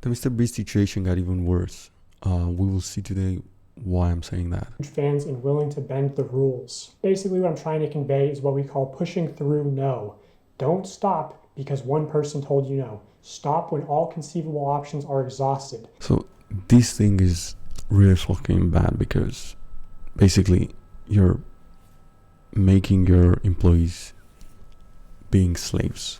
The Mr. Beast situation got even worse. We will see today why I'm saying that. Fans and willing to bend the rules. Basically what I'm trying to convey is what we call pushing through no. Don't stop because one person told you no. Stop when all conceivable options are exhausted. So this thing is really fucking bad because basically you're making your employees being slaves.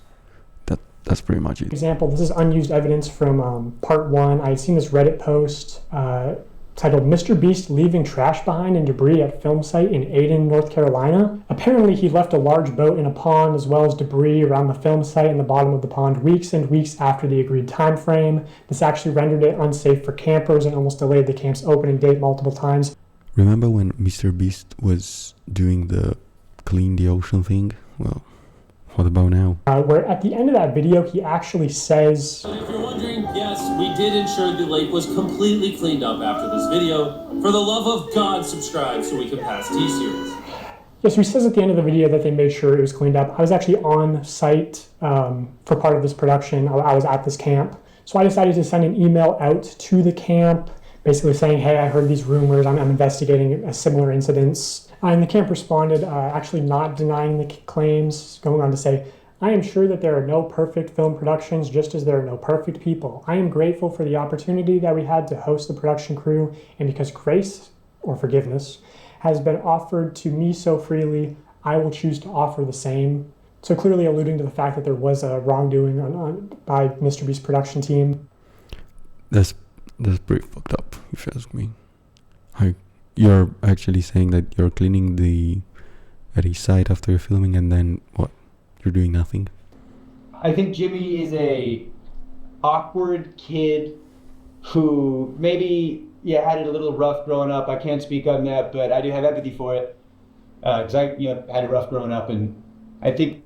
That's pretty much it. For example, this is unused evidence from part 1. I had seen this Reddit post titled Mr. Beast leaving trash behind and debris at film site in Aden, North Carolina. Apparently he left a large boat in a pond as well as debris around the film site in the bottom of the pond weeks and weeks after the agreed time frame. This actually rendered it unsafe for campers and almost delayed the camp's opening date multiple times. Remember when Mr. Beast was doing the clean the ocean thing? Well, what about now? Where at the end of that video, he actually says, If you're wondering, yes, we did ensure the lake was completely cleaned up after this video. For the love of God, subscribe so we can pass T-Series. Yes, he says at the end of the video that they made sure it was cleaned up. I was actually on site for part of this production. I was at this camp. So I decided to send an email out to the camp, basically saying, hey, I heard these rumors. I'm investigating a similar incidents. And the camp responded, actually not denying the claims, going on to say, I am sure that there are no perfect film productions, just as there are no perfect people. I am grateful for the opportunity that we had to host the production crew, and because grace, or forgiveness, has been offered to me so freely, I will choose to offer the same. So clearly alluding to the fact that there was a wrongdoing by Mr. Beast's production team. That's pretty fucked up, if you ask me. You're actually saying that you're cleaning the site after you're filming and then what? You're doing nothing? I think Jimmy is a awkward kid who maybe, had it a little rough growing up. I can't speak on that, but I do have empathy for it. Because I had it rough growing up, and I think...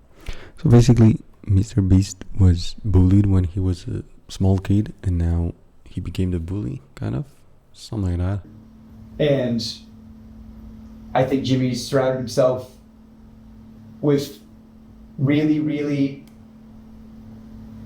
So basically, Mr. Beast was bullied when he was a small kid, and now he became the bully, kind of? Something like that. And I think Jimmy surrounded himself with really, really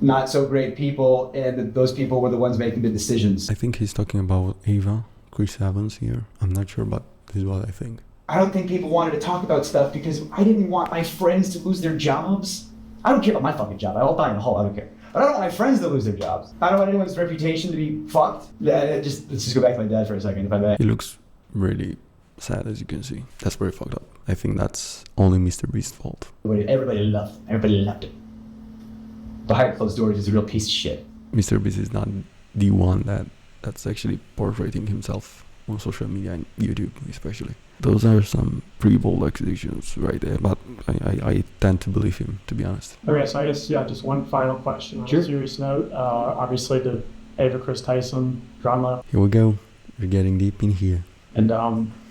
not so great people, and those people were the ones making the decisions. I think he's talking about Ava, Chris Evans here. I'm not sure, but this is what I think. I don't think people wanted to talk about stuff because I didn't want my friends to lose their jobs. I don't care about my fucking job. I'll die in a hole. I don't care. But I don't want my friends to lose their jobs. I don't want anyone's reputation to be fucked. Let's just go back to my dad for a second, if I may. He looks really sad, as you can see. That's very fucked up. I think that's only Mr. Beast's fault. Everybody loved him. Everybody loved him. Behind closed doors, he's a real piece of shit. Mr. Beast is not the one that's actually portraying himself on social media and YouTube, especially. Those are some pretty bold accusations right there, but I tend to believe him, to be honest. Okay, so I guess, just one final question. Sure. On a serious note, obviously the Ava Chris Tyson drama. Here we go. We're getting deep in here. And,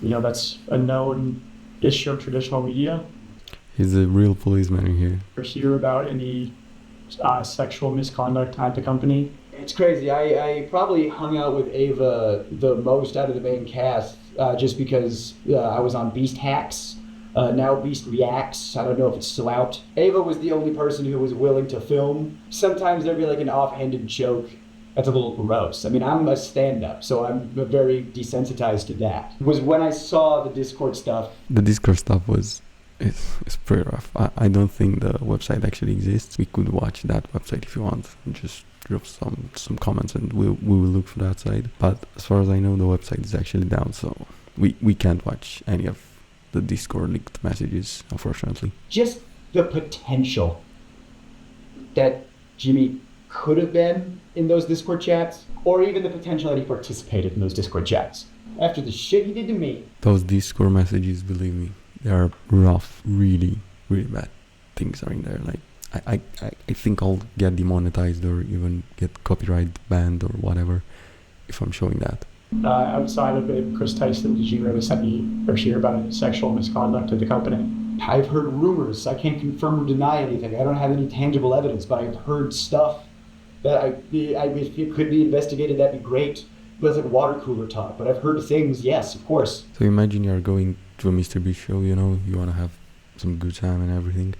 that's a known issue of traditional media. He's a real policeman in here. Or hear about any sexual misconduct at the company. It's crazy. I probably hung out with Ava the most out of the main cast just because I was on Beast Hacks. Now Beast Reacts. I don't know if it's still out. Ava was the only person who was willing to film. Sometimes there'd be like an offhanded joke that's a little gross. I mean, I'm a stand-up, so I'm very desensitized to that. It was when I saw the Discord stuff. The Discord stuff it's pretty rough. I don't think the website actually exists. We could watch that website if you want. Just drop some comments and we will look for that site. But as far as I know, the website is actually down, so we can't watch any of the Discord leaked messages, unfortunately. Just the potential that Jimmy could have been in those Discord chats, or even the potential that he participated in those Discord chats. After the shit he did to me. Those Discord messages, believe me, they are rough. Really, really bad things are in there. Like, I think I'll get demonetized or even get copyright banned or whatever if I'm showing that. Outside of it, Chris Tyson, did you ever hear about any sexual misconduct at the company? I've heard rumors. I can't confirm or deny anything. I don't have any tangible evidence, but I've heard stuff that if it could be investigated, that'd be great. It was like water cooler talk, but I've heard things, yes, of course. So imagine you're going to a Mr. Beast show, you want to have some good time and everything,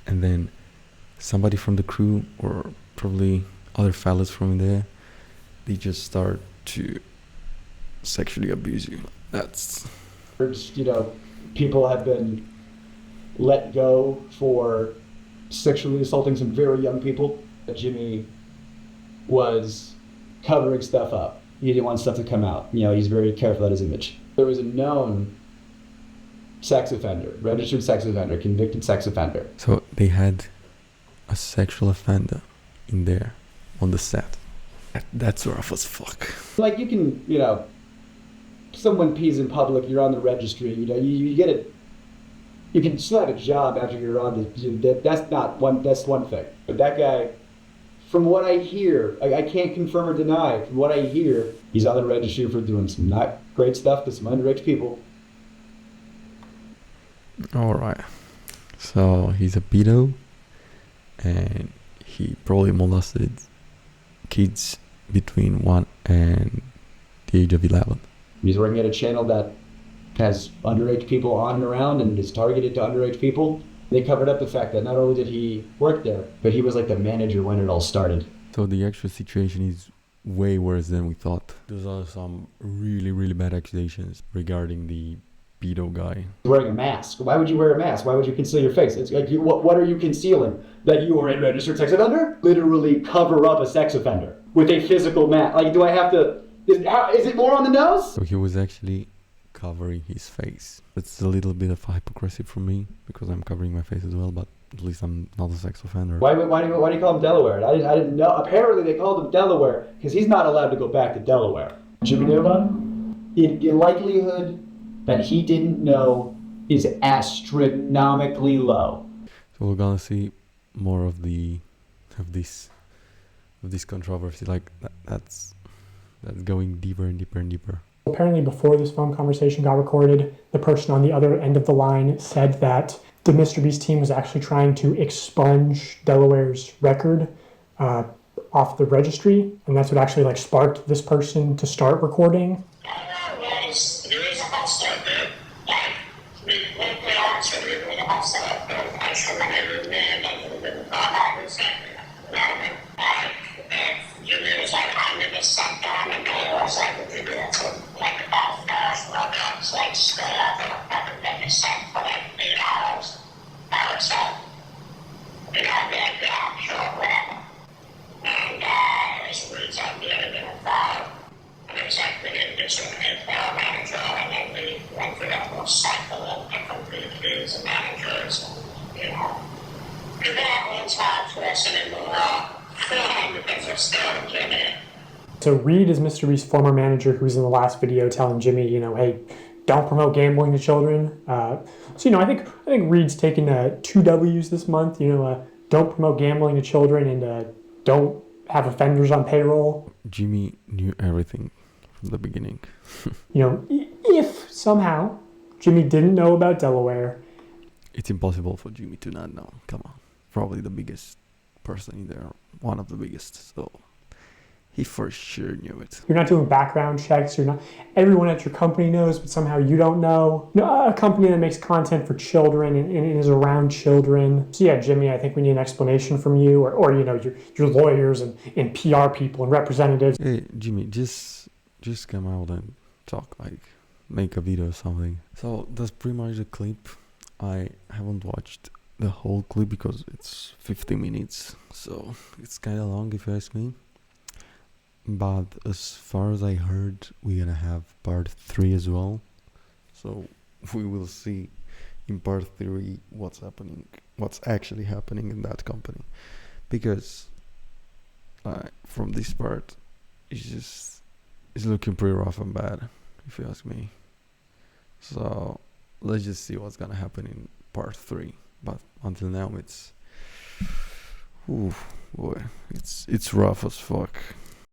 and then somebody from the crew, or probably other fellas from there, they just start to sexually abuse you. That's You know, people have been let go for sexually assaulting some very young people. Jimmy was covering stuff up. He didn't want stuff to come out. You know, he's very careful about his image. There was a known sex offender, registered sex offender, convicted sex offender. so they had a sexual offender in there on the set. That's rough as fuck. Like, you can, you know, someone pees in public, you're on the registry, you know, you get it. You can still have a job after you're on the, that's one thing. But that guy, from what I hear, I can't confirm or deny, from what I hear, he's on the registry for doing some not great stuff to some underage people. Alright. So he's a pedo and he probably molested kids between 1 and the age of 11. He's working at a channel that has underage people on and around and is targeted to underage people. They covered up the fact that not only did he work there, but he was like the manager when it all started. So the actual situation is way worse than we thought. Those are some really, really bad accusations regarding the pedo guy. Wearing a mask. Why would you wear a mask? Why would you conceal your face? It's like, what are you concealing? That you are a registered sex offender? Literally cover up a sex offender with a physical mask. Like, do I have to? Is it more on the nose? So he was actually covering his face. It's a little bit of hypocrisy from me because I'm covering my face as well, but at least I'm not a sex offender. Why do you call him Delaware? I didn't know. Apparently they called him Delaware because he's not allowed to go back to Delaware. Jimmy Nova, the likelihood that he didn't know is astronomically low. So we're gonna see more of this controversy. Like that's going deeper and deeper and deeper. Apparently, before this phone conversation got recorded, the person on the other end of the line said that the Mr. Beast team was actually trying to expunge Delaware's record off the registry, and that's what actually like sparked this person to start recording. So Reed is Mr. Beast's former manager who's in the last video telling Jimmy, you know, hey, don't promote gambling to children. So, you know, I think Reed's taken 2 W's this month. You know, don't promote gambling to children and don't have offenders on payroll. Jimmy knew everything from the beginning. You know, if somehow Jimmy didn't know about Delaware. It's impossible for Jimmy to not know. Come on. Probably the biggest person in there. One of the biggest. So he for sure knew it. You're not doing background checks. You're not. Everyone at your company knows, but somehow you don't know. You know, a company that makes content for children and is around children. So yeah, Jimmy, I think we need an explanation from you, or you know, your lawyers and PR people and representatives. Hey Jimmy, just come out and talk, like make a video or something. So that's pretty much the clip. I haven't watched the whole clip because it's 50 minutes, so it's kind of long if you ask me. But as far as I heard, we're gonna have part 3 as well. So we will see in part 3 what's actually happening in that company. Because from this part, it's looking pretty rough and bad, if you ask me. So let's just see what's gonna happen in part 3. But until now, it's rough as fuck.